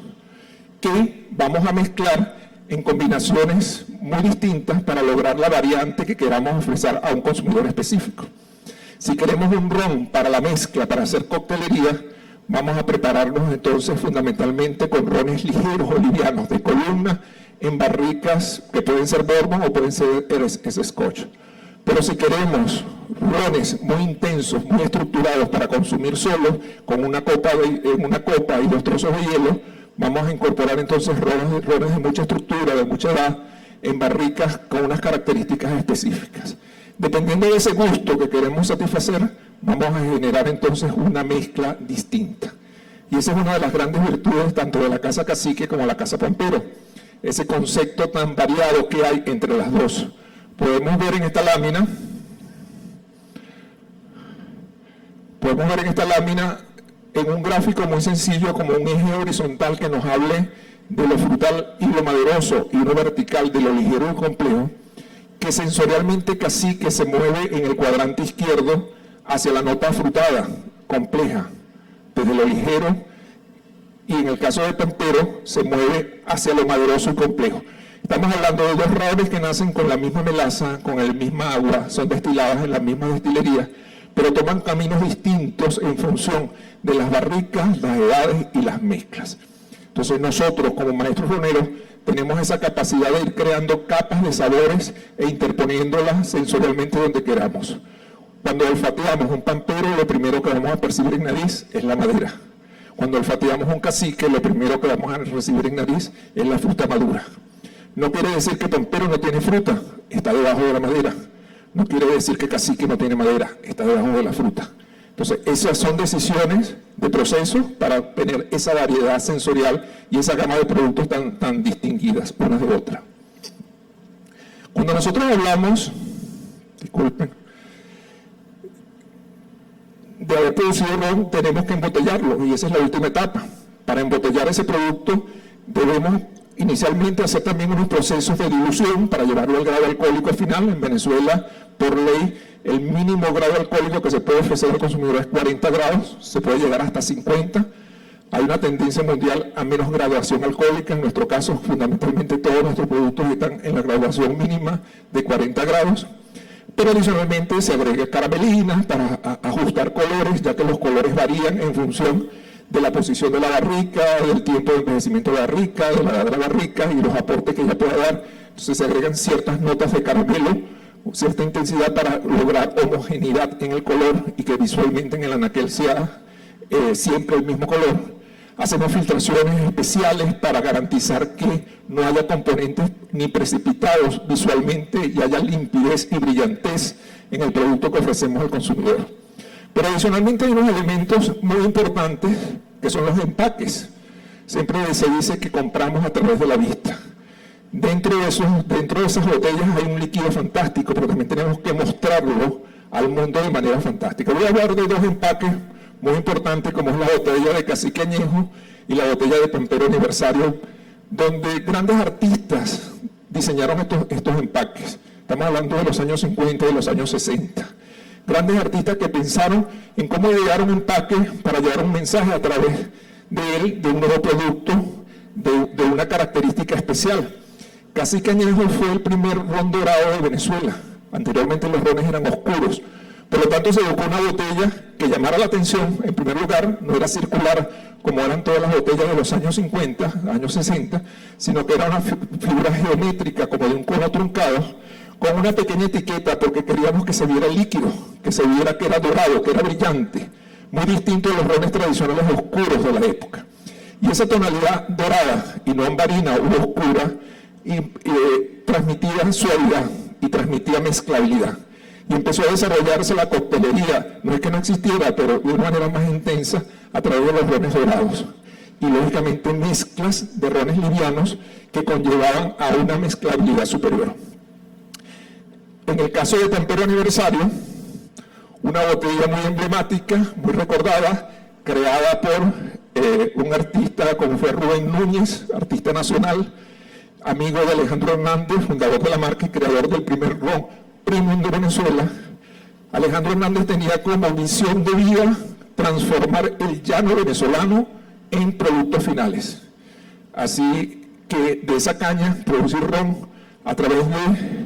que vamos a mezclar en combinaciones muy distintas para lograr la variante que queramos ofrecer a un consumidor específico. Si queremos un ron para la mezcla, para hacer coctelería, vamos a prepararnos entonces fundamentalmente con rones ligeros o livianos de columna en barricas que pueden ser bourbon o pueden ser scotch. Pero si queremos rones muy intensos, muy estructurados para consumir solo, con una copa y 2 trozos de hielo, vamos a incorporar entonces rones de mucha estructura, de mucha edad, en barricas con unas características específicas. Dependiendo de ese gusto que queremos satisfacer, vamos a generar entonces una mezcla distinta. Y esa es una de las grandes virtudes tanto de la Casa Cacique como de la Casa Pampero, ese concepto tan variado que hay entre las dos. Podemos ver en esta lámina, en un gráfico muy sencillo como un eje horizontal que nos hable de lo frutal y lo maderoso y uno vertical de lo ligero y complejo, que sensorialmente Cacique se mueve en el cuadrante izquierdo hacia la nota frutada, compleja, desde lo ligero, y en el caso de Pampero se mueve hacia lo maderoso y complejo. Estamos hablando de 2 rones que nacen con la misma melaza, con el misma agua, son destiladas en la misma destilería, pero toman caminos distintos en función de las barricas, las edades y las mezclas. Entonces nosotros como maestros roneros tenemos esa capacidad de ir creando capas de sabores e interponiéndolas sensorialmente donde queramos. Cuando olfateamos un pampero, lo primero que vamos a percibir en nariz es la madera. Cuando olfateamos un cacique, lo primero que vamos a recibir en nariz es la fruta madura. No quiere decir que pampero no tiene fruta, está debajo de la madera. No quiere decir que cacique no tiene madera, está debajo de la fruta. Entonces, esas son decisiones de proceso para tener esa variedad sensorial y esa gama de productos tan distinguidas unas de otras. Cuando nosotros hablamos, disculpen, de haber producido ron, tenemos que embotellarlo y esa es la última etapa. Para embotellar ese producto debemos inicialmente hacer también unos procesos de dilución para llevarlo al grado alcohólico final. En Venezuela, por ley, el mínimo grado alcohólico que se puede ofrecer al consumidor es 40 grados, se puede llegar hasta 50. Hay una tendencia mundial a menos graduación alcohólica, en nuestro caso fundamentalmente todos nuestros productos están en la graduación mínima de 40 grados, pero adicionalmente se agrega caramelina para ajustar colores, ya que los colores varían en función de la posición de la barrica, del tiempo de envejecimiento de la barrica, de la edad de la barrica y los aportes que ella pueda dar. Entonces se agregan ciertas notas de caramelo cierta intensidad para lograr homogeneidad en el color y que visualmente en el anaquel sea siempre el mismo color. Hacemos filtraciones especiales para garantizar que no haya componentes ni precipitados visualmente y haya limpidez y brillantez en el producto que ofrecemos al consumidor. Pero adicionalmente hay unos elementos muy importantes que son los empaques. Siempre se dice que compramos a través de la vista. Dentro de esas botellas hay un líquido fantástico, pero también tenemos que mostrarlo al mundo de manera fantástica. Voy a hablar de dos empaques muy importantes, como es la botella de Cacique Añejo y la botella de Pampero Aniversario, donde grandes artistas diseñaron estos empaques. Estamos hablando de los años 50 y de los años 60. Grandes artistas que pensaron en cómo idear un empaque para llevar un mensaje a través de él, de un nuevo producto, de una característica especial. Cacique Añejo fue el primer ron dorado de Venezuela. Anteriormente los rones eran oscuros. Por lo tanto, se buscó una botella que llamara la atención. En primer lugar, no era circular como eran todas las botellas de los años 50, años 60, sino que era una figura geométrica, como de un cono truncado, con una pequeña etiqueta, porque queríamos que se viera líquido, que se viera que era dorado, que era brillante, muy distinto de los rones tradicionales oscuros de la época. Y esa tonalidad dorada y no ambarina u oscura transmitía suavidad y transmitía mezclabilidad. Y empezó a desarrollarse la coctelería, no es que no existiera, pero de una manera más intensa a través de los rones dorados. Y lógicamente mezclas de rones livianos que conllevaban a una mezclabilidad superior. En el caso de Pampero Aniversario, una botella muy emblemática, muy recordada, creada por un artista como fue Rubén Núñez, artista nacional, amigo de Alejandro Hernández, fundador de la marca y creador del primer ron premium de Venezuela. Alejandro Hernández tenía como misión de vida transformar el llano venezolano en productos finales. Así que de esa caña, producir ron a través de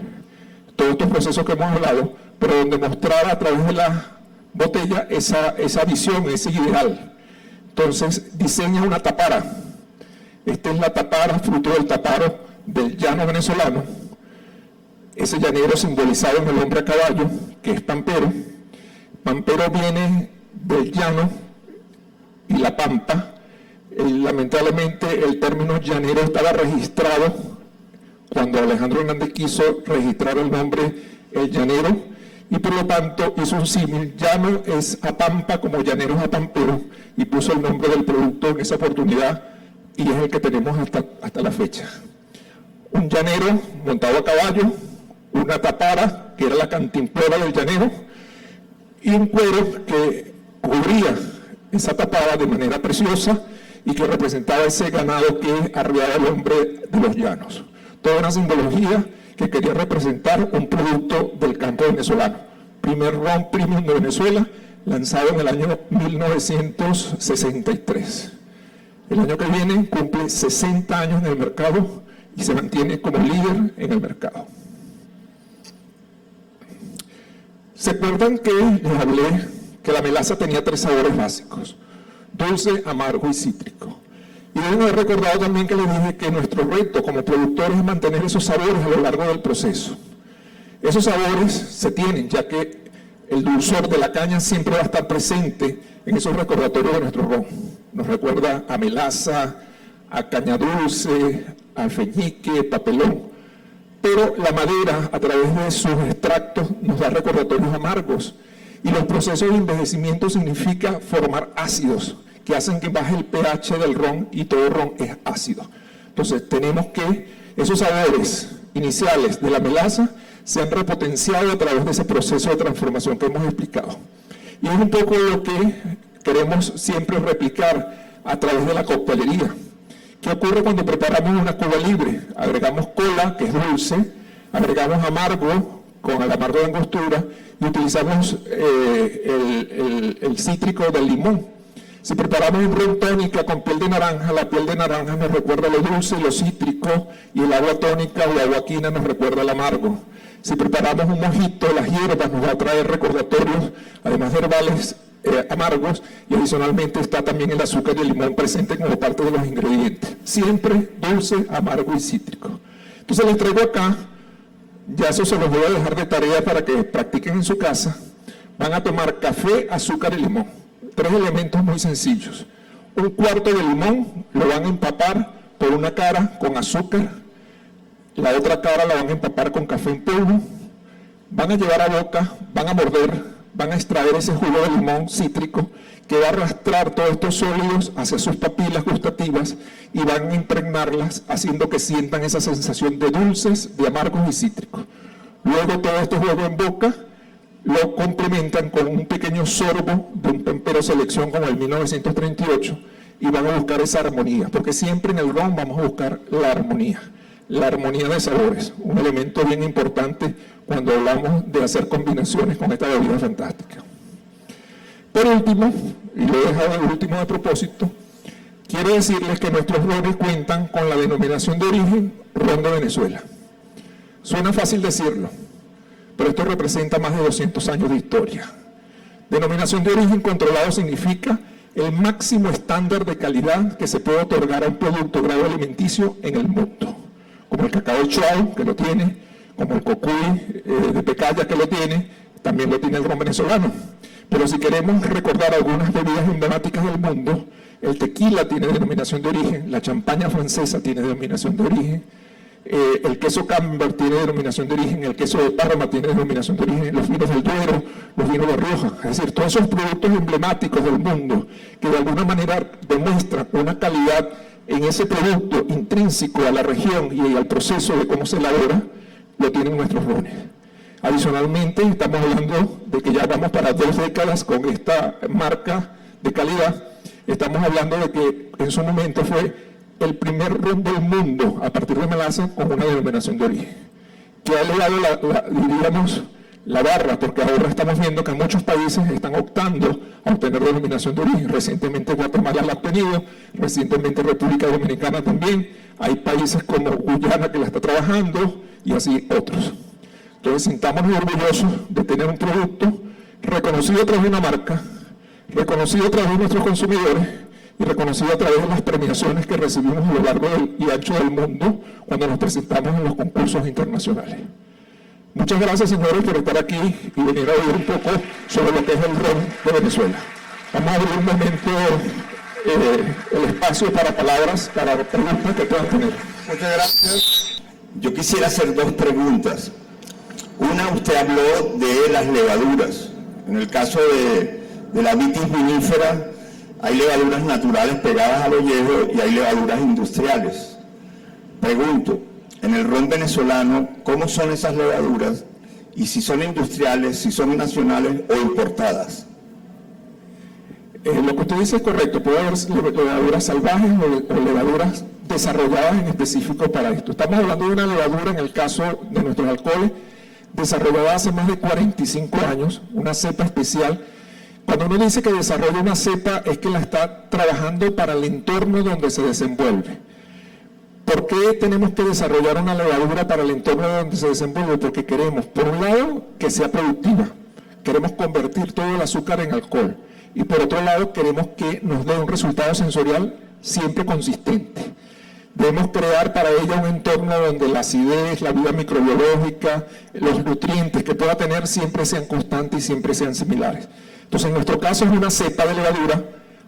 todos estos procesos que hemos hablado, pero donde mostrar a través de la botella esa visión, ese ideal. Entonces diseña una tapara. Esta es la tapara, fruto del taparo del llano venezolano. Ese llanero simbolizado en el hombre a caballo, que es Pampero. Pampero viene del llano y la pampa. Lamentablemente el término llanero estaba registrado cuando Alejandro Hernández quiso registrar el nombre el llanero, y por lo tanto hizo un símil. Llano es a pampa como llanero es a pampero, y puso el nombre del producto en esa oportunidad, y es el que tenemos hasta la fecha. Un llanero montado a caballo, una tapara, que era la cantimplora del llanero, y un cuero que cubría esa tapara de manera preciosa y que representaba ese ganado que arriaba el hombre de los llanos. Toda una simbología que quería representar un producto del campo venezolano. Primer ron premium de Venezuela, lanzado en el año 1963. El año que viene cumple 60 años en el mercado y se mantiene como líder en el mercado. ¿Se acuerdan que les hablé que la melaza tenía 3 sabores básicos? Dulce, amargo y cítrico. Y deben haber recordado también que les dije que nuestro reto como productores es mantener esos sabores a lo largo del proceso. Esos sabores se tienen, ya que el dulzor de la caña siempre va a estar presente en esos recordatorios de nuestro ron. Nos recuerda a melaza, a caña dulce, a feñique, papelón. Pero la madera, a través de sus extractos, nos da recordatorios amargos. Y los procesos de envejecimiento significa formar ácidos que hacen que baje el pH del ron, y todo ron es ácido. Entonces tenemos que esos sabores iniciales de la melaza se han repotenciado a través de ese proceso de transformación que hemos explicado. Y es un poco lo que queremos siempre replicar a través de la coctelería. ¿Qué ocurre cuando preparamos una Cuba libre? Agregamos cola, que es dulce, agregamos amargo, con el amargo de angostura, y utilizamos el cítrico del limón. Si preparamos un ron tónica con piel de naranja, la piel de naranja nos recuerda lo dulce y lo cítrico, y el agua tónica o agua quina nos recuerda el amargo. Si preparamos un mojito, las hierbas nos va a traer recordatorios, además de herbales amargos, y adicionalmente está también el azúcar y el limón presente como parte de los ingredientes. Siempre dulce, amargo y cítrico. Entonces les traigo acá ya eso se los voy a dejar de tarea para que practiquen en su casa. Van a tomar café, azúcar y limón. 3 elementos muy sencillos. Un cuarto de limón lo van a empapar por una cara con azúcar, la otra cara la van a empapar con café en polvo, van a llevar a boca, van a morder, van a extraer ese jugo de limón cítrico que va a arrastrar todos estos sólidos hacia sus papilas gustativas y van a impregnarlas, haciendo que sientan esa sensación de dulces, de amargos y cítricos. Luego todo este jugo en boca lo complementan con un pequeño sorbo de un Pampero Selección como el 1938 y van a buscar esa armonía, porque siempre en el ron vamos a buscar la armonía de sabores, un elemento bien importante cuando hablamos de hacer combinaciones con esta bebida fantástica. Por último, y lo he dejado de último de propósito, quiero decirles que nuestros rones cuentan con la denominación de origen Ron de Venezuela. Suena fácil decirlo, pero esto representa más de 200 años de historia. Denominación de origen controlado significa el máximo estándar de calidad que se puede otorgar a un producto grado alimenticio en el mundo, como el cacao Chuao, que lo tiene, como el cocuy de Pecaya, que lo tiene, también lo tiene el ron venezolano. Pero si queremos recordar algunas bebidas emblemáticas del mundo, el tequila tiene denominación de origen, la champaña francesa tiene denominación de origen, el queso Camembert tiene denominación de origen, el queso de Parma tiene denominación de origen, los vinos del Duero, los vinos de Rioja, es decir, todos esos productos emblemáticos del mundo que de alguna manera demuestran una calidad en ese producto intrínseco a la región y al proceso de cómo se elabora, lo tienen nuestros rones. Adicionalmente, estamos hablando de que ya vamos para 2 décadas con esta marca de calidad. Estamos hablando de que en su momento fue el primer ron del mundo a partir de melaza con una denominación de origen, que ha elevado diríamos, la barra, porque ahora estamos viendo que muchos países están optando a obtener denominación de origen. Recientemente Guatemala la ha obtenido, recientemente República Dominicana también, hay países como Guyana que la está trabajando y así otros. Entonces, sintámonos orgullosos de tener un producto reconocido a través de una marca, reconocido a través de nuestros consumidores y reconocido a través de las premiaciones que recibimos a lo largo y ancho del mundo cuando nos presentamos en los concursos internacionales. Muchas gracias, señores, por estar aquí y venir a oír un poco sobre lo que es el ron de Venezuela. Vamos a abrir un momento el espacio para palabras, para preguntas que puedan tener. Muchas gracias. Yo quisiera hacer 2 preguntas. Una, usted habló de las levaduras. En el caso de la vitis vinífera, hay levaduras naturales pegadas a los hielos y hay levaduras industriales. Pregunto, en el ron venezolano, ¿cómo son esas levaduras? Y si son industriales, si son nacionales o importadas. Lo que usted dice es correcto, puede haber levaduras salvajes o levaduras desarrolladas en específico para esto. Estamos hablando de una levadura, en el caso de nuestros alcoholes, desarrollada hace más de 45 años, una cepa especial. Cuando uno dice que desarrolla una cepa, es que la está trabajando para el entorno donde se desenvuelve. ¿Por qué tenemos que desarrollar una levadura para el entorno donde se desenvuelve? Porque queremos, por un lado, que sea productiva. Queremos convertir todo el azúcar en alcohol. Y por otro lado, queremos que nos dé un resultado sensorial siempre consistente. Debemos crear para ella un entorno donde la acidez, la vida microbiológica, los nutrientes que pueda tener siempre sean constantes y siempre sean similares. Entonces, en nuestro caso es una cepa de levadura.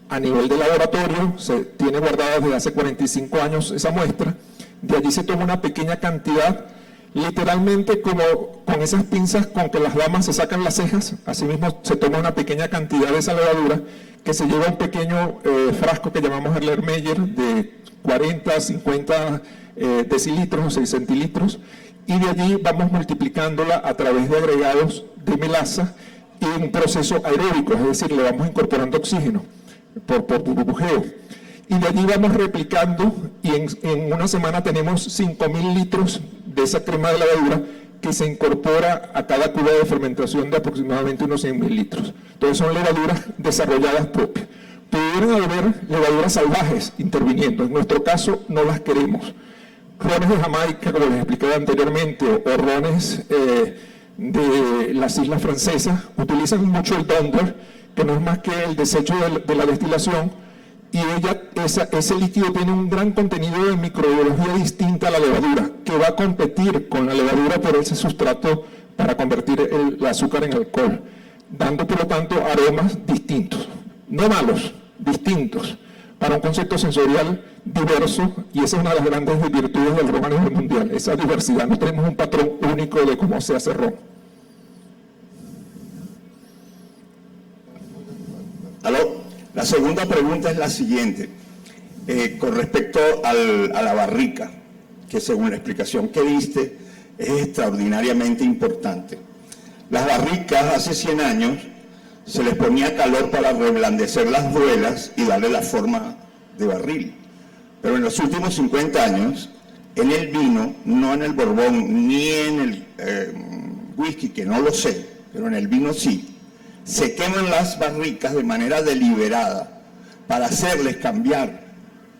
A nivel de laboratorio, se tiene guardada desde hace 45 años esa muestra. De allí se toma una pequeña cantidad, literalmente como con esas pinzas con que las damas se sacan las cejas. Asimismo, se toma una pequeña cantidad de esa levadura que se lleva a un pequeño frasco que llamamos Erlenmeyer de 40, 50 decilitros o 6 centilitros, y de allí vamos multiplicándola a través de agregados de melaza y un proceso aeróbico, es decir, le vamos incorporando oxígeno por burbujeo. Y de allí vamos replicando y en una semana tenemos 5.000 litros de esa crema de levadura que se incorpora a cada cuba de fermentación de aproximadamente unos 100.000 litros. Entonces son levaduras desarrolladas propias. Pudieran haber levaduras salvajes interviniendo, en nuestro caso no las queremos. Rones de Jamaica, como les expliqué anteriormente, o rones de las islas francesas, utilizan mucho el dunder, que no es más que el desecho de la destilación, y ese líquido tiene un gran contenido de microbiología distinta a la levadura, que va a competir con la levadura por ese sustrato para convertir el azúcar en alcohol, dando por lo tanto aromas distintos, no malos, distintos, para un concepto sensorial diverso, y esa es una de las grandes virtudes del ron a nivel mundial, esa diversidad. No tenemos un patrón único de cómo se hace ron. ¿Aló? La segunda pregunta es la siguiente, con respecto a la barrica, que según la explicación que diste es extraordinariamente importante. Las barricas hace 100 años se les ponía calor para reblandecer las duelas y darle la forma de barril. Pero en los últimos 50 años, en el vino, no en el borbón, ni en el whisky, que no lo sé, pero en el vino sí, se queman las barricas de manera deliberada para hacerles cambiar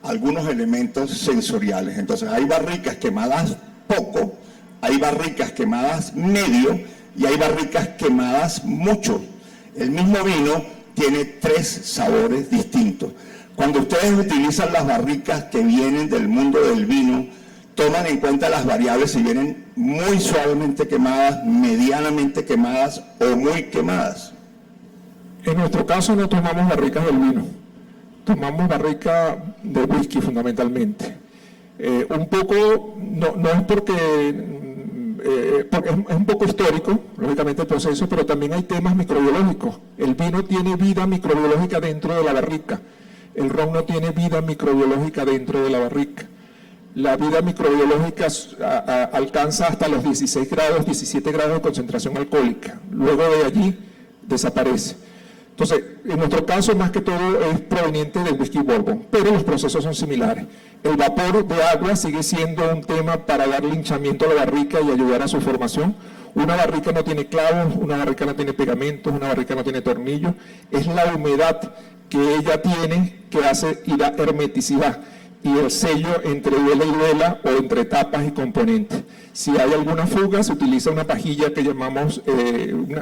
algunos elementos sensoriales. Entonces hay barricas quemadas poco, hay barricas quemadas medio y hay barricas quemadas mucho. El mismo vino tiene 3 sabores distintos. Cuando ustedes utilizan las barricas que vienen del mundo del vino, toman en cuenta las variables si vienen muy suavemente quemadas, medianamente quemadas o muy quemadas. En nuestro caso no tomamos barricas del vino, tomamos barrica de whisky fundamentalmente. Un poco, no es porque es un poco histórico, lógicamente el proceso, pero también hay temas microbiológicos. El vino tiene vida microbiológica dentro de la barrica, el ron no tiene vida microbiológica dentro de la barrica. La vida microbiológica alcanza hasta los 16 grados, 17 grados de concentración alcohólica, luego de allí desaparece. Entonces, en nuestro caso, más que todo, es proveniente del whisky bourbon, pero los procesos son similares. El vapor de agua sigue siendo un tema para darle hinchamiento a la barrica y ayudar a su formación. Una barrica no tiene clavos, una barrica no tiene pegamentos, una barrica no tiene tornillos. Es la humedad que ella tiene que hace y la hermeticidad y el sello entre duela y duela o entre tapas y componentes. Si hay alguna fuga, se utiliza una pajilla que llamamos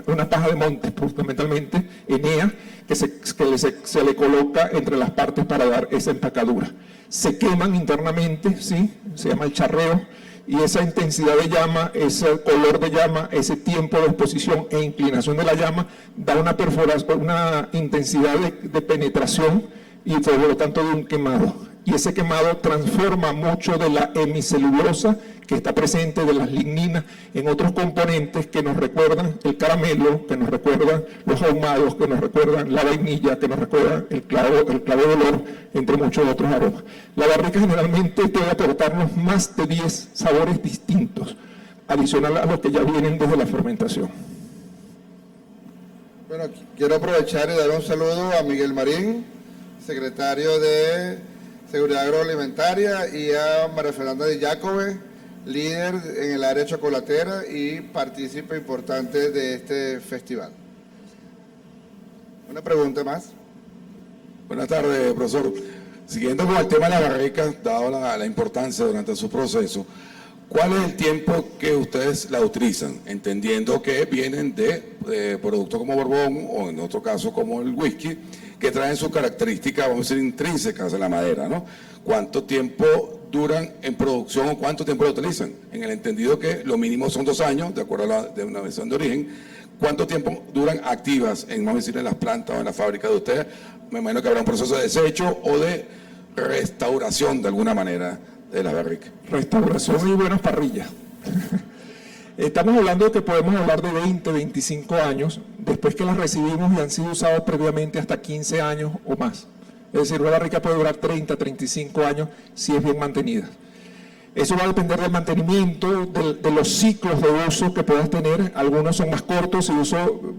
una paja de monte, fundamentalmente Enea, que se le coloca entre las partes para dar esa empacadura. Se queman internamente, ¿sí? Se llama el charreo, y esa intensidad de llama, ese color de llama, ese tiempo de exposición e inclinación de la llama, da una perforación, una intensidad de penetración y por lo tanto de un quemado. Y ese quemado transforma mucho de la hemicelulosa que está presente, de las ligninas, en otros componentes que nos recuerdan el caramelo, que nos recuerdan los ahumados, que nos recuerdan la vainilla, que nos recuerdan el clavo de olor, entre muchos otros aromas. La barrica generalmente puede aportarnos más de 10 sabores distintos, adicional a los que ya vienen desde la fermentación. Bueno, quiero aprovechar y dar un saludo a Miguel Marín, secretario de Seguridad Agroalimentaria, y a María Fernanda Di Giacove, líder en el área chocolatera y partícipe importante de este festival. Una pregunta más. Buenas tardes, profesor. Siguiendo con el tema de la barrica, dado la importancia durante su proceso, ¿cuál es el tiempo que ustedes la utilizan? Entendiendo que vienen de productos como Borbón, o en otro caso como el whisky, que traen sus características, vamos a decir, intrínsecas de la madera, ¿no? ¿Cuánto tiempo duran en producción o cuánto tiempo lo utilizan? En el entendido que lo mínimo son 2 años, de acuerdo a la denominación de origen. ¿Cuánto tiempo duran activas en, vamos a decir, en las plantas o en la fábrica de ustedes? Me imagino que habrá un proceso de desecho o de restauración de alguna manera de las barricas. Restauración y buenas parrillas. Estamos hablando de que podemos hablar de 20, 25 años, después que las recibimos y han sido usadas previamente hasta 15 años o más. Es decir, una barrica puede durar 30, 35 años si es bien mantenida. Eso va a depender del mantenimiento, de los ciclos de uso que puedas tener. Algunos son más cortos y uso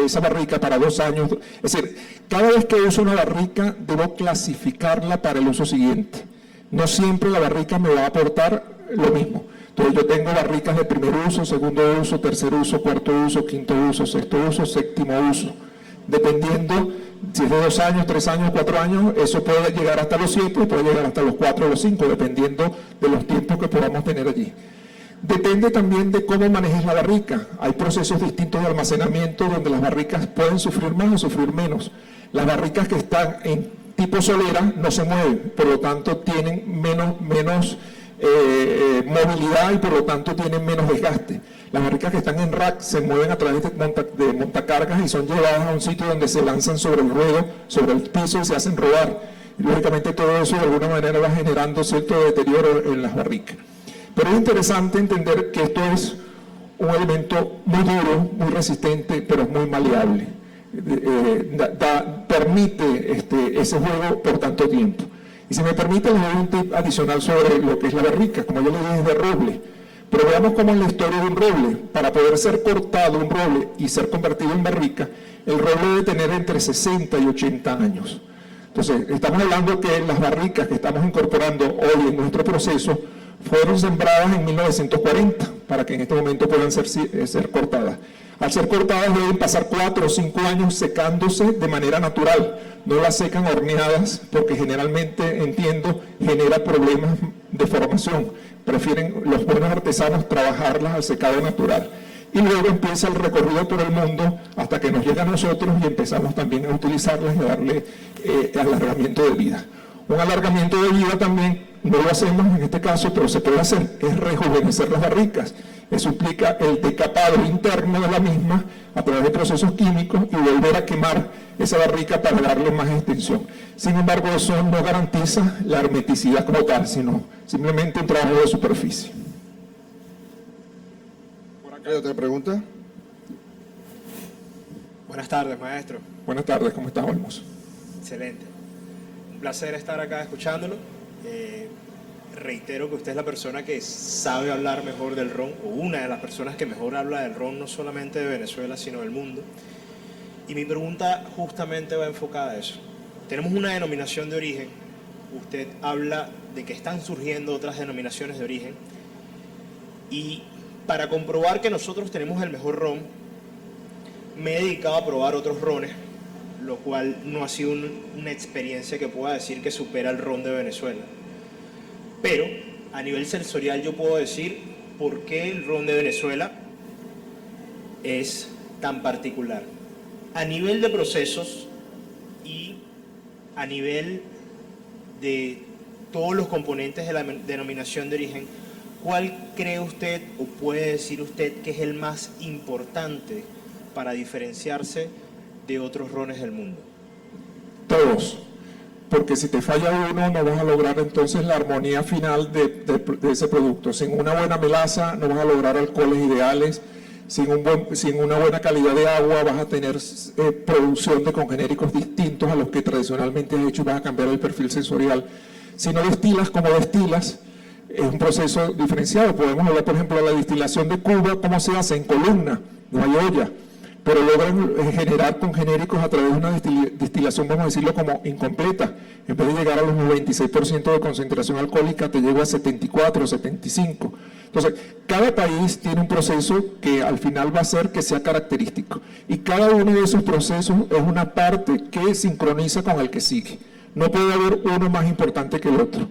esa barrica para 2 años. Es decir, cada vez que uso una barrica debo clasificarla para el uso siguiente. No siempre la barrica me va a aportar lo mismo. Entonces yo tengo barricas de primer uso, segundo uso, tercer uso, cuarto uso, quinto uso, sexto uso, séptimo uso. Dependiendo si es de 2 años, 3 años, 4 años, eso puede llegar hasta los 7, puede llegar hasta los 4 o los 5, dependiendo de los tiempos que podamos tener allí. Depende también de cómo manejes la barrica. Hay procesos distintos de almacenamiento donde las barricas pueden sufrir más o sufrir menos. Las barricas que están en tipo solera no se mueven, por lo tanto tienen menos movilidad y por lo tanto tienen menos desgaste. Las barricas que están en rack se mueven a través de montacargas y son llevadas a un sitio donde se lanzan sobre el ruedo, sobre el piso y se hacen rodar. Y lógicamente todo eso de alguna manera va generando cierto deterioro en las barricas. Pero es interesante entender que esto es un elemento muy duro, muy resistente, pero es muy maleable. Permite ese juego por tanto tiempo. Y si me permite, les doy un tip adicional sobre lo que es la barrica. Como yo le dije, es de roble. Pero veamos cómo es la historia de un roble. Para poder ser cortado un roble y ser convertido en barrica, el roble debe tener entre 60 y 80 años. Entonces, estamos hablando que las barricas que estamos incorporando hoy en nuestro proceso fueron sembradas en 1940 para que en este momento puedan ser cortadas. Al ser cortadas deben pasar 4 o 5 años secándose de manera natural. No las secan horneadas porque generalmente, entiendo, genera problemas de formación. Prefieren los buenos artesanos trabajarlas al secado natural. Y luego empieza el recorrido por el mundo hasta que nos llega a nosotros y empezamos también a utilizarlas y a darle alargamiento de vida. Un alargamiento de vida también, no lo hacemos en este caso, pero se puede hacer, es rejuvenecer las barricas. Eso implica el decapado interno de la misma a través de procesos químicos y volver a quemar esa barrica para darle más extensión. Sin embargo, eso no garantiza la hermeticidad como tal, sino simplemente un trabajo de superficie. ¿Hay otra pregunta? Buenas tardes, maestro. Buenas tardes, ¿cómo estás, Olmos? Excelente. Un placer estar acá escuchándolo. Reitero que usted es la persona que sabe hablar mejor del ron, o una de las personas que mejor habla del ron, no solamente de Venezuela, sino del mundo. Y mi pregunta justamente va enfocada a eso. Tenemos una denominación de origen. Usted habla de que están surgiendo otras denominaciones de origen. Y para comprobar que nosotros tenemos el mejor ron, me he dedicado a probar otros rones, lo cual no ha sido una experiencia que pueda decir que supera el ron de Venezuela. Pero a nivel sensorial yo puedo decir por qué el ron de Venezuela es tan particular. A nivel de procesos y a nivel de todos los componentes de la denominación de origen, ¿cuál cree usted o puede decir usted que es el más importante para diferenciarse de otros rones del mundo? Todos. Porque si te falla uno, no vas a lograr entonces la armonía final de ese producto. Sin una buena melaza, no vas a lograr alcoholes ideales. Sin una buena calidad de agua, vas a tener producción de congenéricos distintos a los que tradicionalmente has hecho y vas a cambiar el perfil sensorial. Si no destilas como destilas, es un proceso diferenciado. Podemos hablar, por ejemplo, de la destilación de Cuba, cómo se hace en columna, no hay olla, pero logran generar congenéricos a través de una destilación, vamos a decirlo, como incompleta. En vez de llegar a los 96% de concentración alcohólica, te llega a 74, 75. Entonces, cada país tiene un proceso que al final va a hacer que sea característico. Y cada uno de esos procesos es una parte que sincroniza con el que sigue. No puede haber uno más importante que el otro.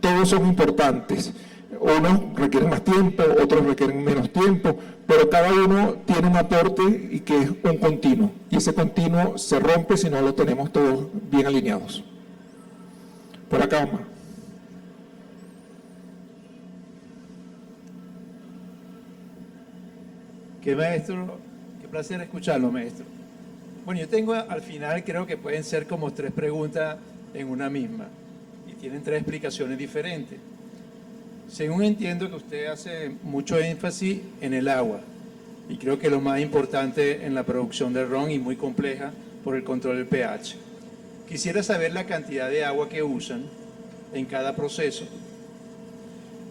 Todos son importantes. Unos requieren más tiempo, otros requieren menos tiempo, pero cada uno tiene un aporte y que es un continuo. Y ese continuo se rompe si no lo tenemos todos bien alineados. Por acá, Omar. Qué maestro, qué placer escucharlo, maestro. Bueno, yo tengo al final, creo que pueden ser como 3 preguntas en una misma y tienen 3 explicaciones diferentes. Según entiendo que usted hace mucho énfasis en el agua y creo que lo más importante en la producción del ron y muy compleja por el control del pH. Quisiera saber la cantidad de agua que usan en cada proceso.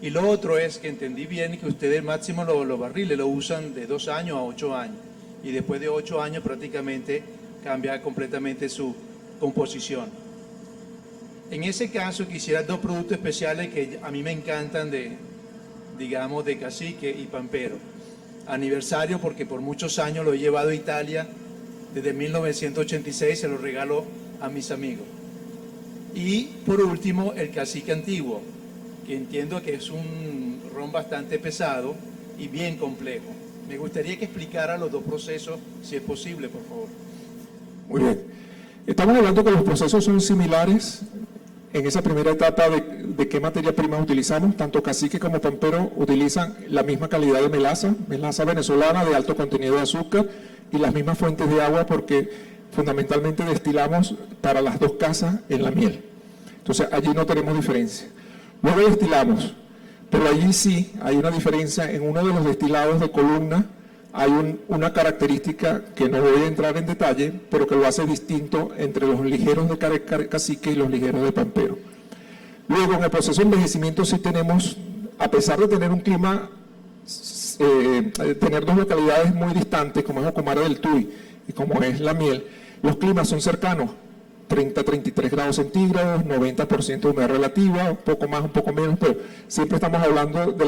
Y lo otro es que entendí bien que ustedes máximo los barriles lo usan de 2 años a 8 años y después de 8 años prácticamente cambia completamente su composición. En ese caso quisiera 2 productos especiales que a mí me encantan digamos, de Cacique y Pampero. Aniversario porque por muchos años lo he llevado a Italia, desde 1986 se lo regalo a mis amigos. Y por último el Cacique Antiguo, que entiendo que es un ron bastante pesado y bien complejo. Me gustaría que explicara los 2 procesos, si es posible, por favor. Muy bien. Estamos hablando que los procesos son similares en esa primera etapa de qué materia prima utilizamos. Tanto Cacique como Pampero utilizan la misma calidad de melaza venezolana de alto contenido de azúcar y las mismas fuentes de agua, porque fundamentalmente destilamos para las dos casas en la miel. Entonces allí no tenemos diferencia. Luego destilamos, pero allí sí hay una diferencia. En uno de los destilados de Columna hay una característica que no voy a entrar en detalle, pero que lo hace distinto entre los ligeros de Cacique y los ligeros de Pampero. Luego, en el proceso de envejecimiento sí tenemos, a pesar de tener un clima, tener dos localidades muy distantes, como es Ocumare del Tuy y como es la miel, los climas son cercanos, 30 a 33 grados centígrados, 90% de humedad relativa, un poco más, un poco menos, pero siempre estamos hablando de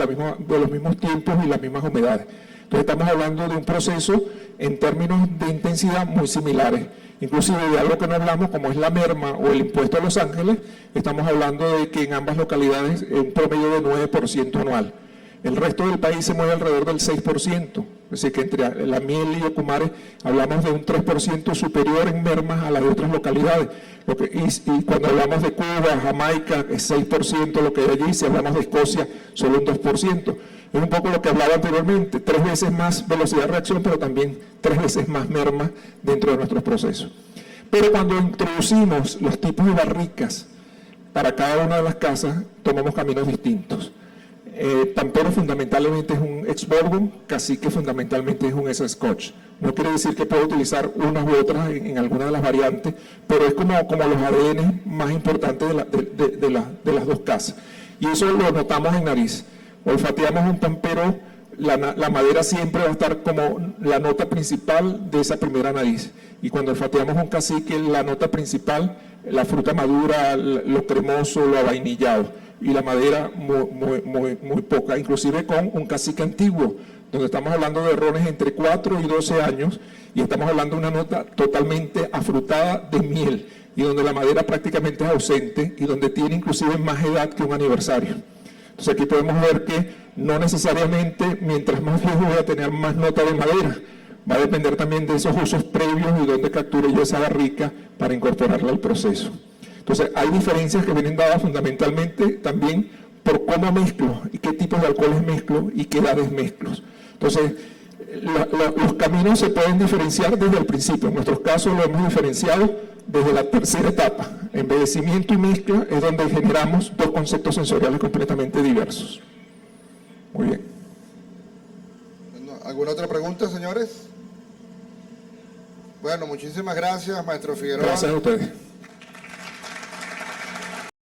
los mismos tiempos y las mismas humedades. Entonces estamos hablando de un proceso en términos de intensidad muy similares. Inclusive de algo que no hablamos, como es la merma o el impuesto a Los Ángeles, estamos hablando de que en ambas localidades es un promedio de 9% anual. El resto del país se mueve alrededor del 6%, es decir, que entre la miel y Ocumare hablamos de un 3% superior en mermas a las de otras localidades. Y cuando hablamos de Cuba, Jamaica, es 6% lo que hay allí. Si hablamos de Escocia, solo un 2%. Es un poco lo que hablaba anteriormente, 3 veces más velocidad de reacción, pero también 3 veces más merma dentro de nuestros procesos. Pero cuando introducimos los tipos de barricas para cada una de las casas, tomamos caminos distintos. Pampero fundamentalmente es un ex-bourbon, Cacique fundamentalmente es un ex-scotch. No quiere decir que pueda utilizar unas u otras en alguna de las variantes, pero es como los ADN más importantes de las dos casas. Y eso lo notamos en nariz. Olfateamos un Pampero, la madera siempre va a estar como la nota principal de esa primera nariz. Y cuando olfateamos un Cacique, la nota principal, la fruta madura, lo cremoso, lo avainillado. Y la madera muy poca, inclusive con un Cacique antiguo, donde estamos hablando de rones entre 4 y 12 años, y estamos hablando de una nota totalmente afrutada de miel, y donde la madera prácticamente es ausente, y donde tiene inclusive más edad que un aniversario. Entonces aquí podemos ver que no necesariamente mientras más viejo voy a tener más nota de madera, va a depender también de esos usos previos y dónde capture yo esa barrica para incorporarla al proceso. Entonces, hay diferencias que vienen dadas fundamentalmente también por cómo mezclo y qué tipos de alcoholes mezclo y qué edades mezclo. Entonces, los caminos se pueden diferenciar desde el principio. En nuestros casos lo hemos diferenciado desde la tercera etapa. Envejecimiento y mezcla es donde generamos dos conceptos sensoriales completamente diversos. Muy bien. ¿Alguna otra pregunta, señores? Bueno, muchísimas gracias, maestro Figueroa. Gracias a ustedes.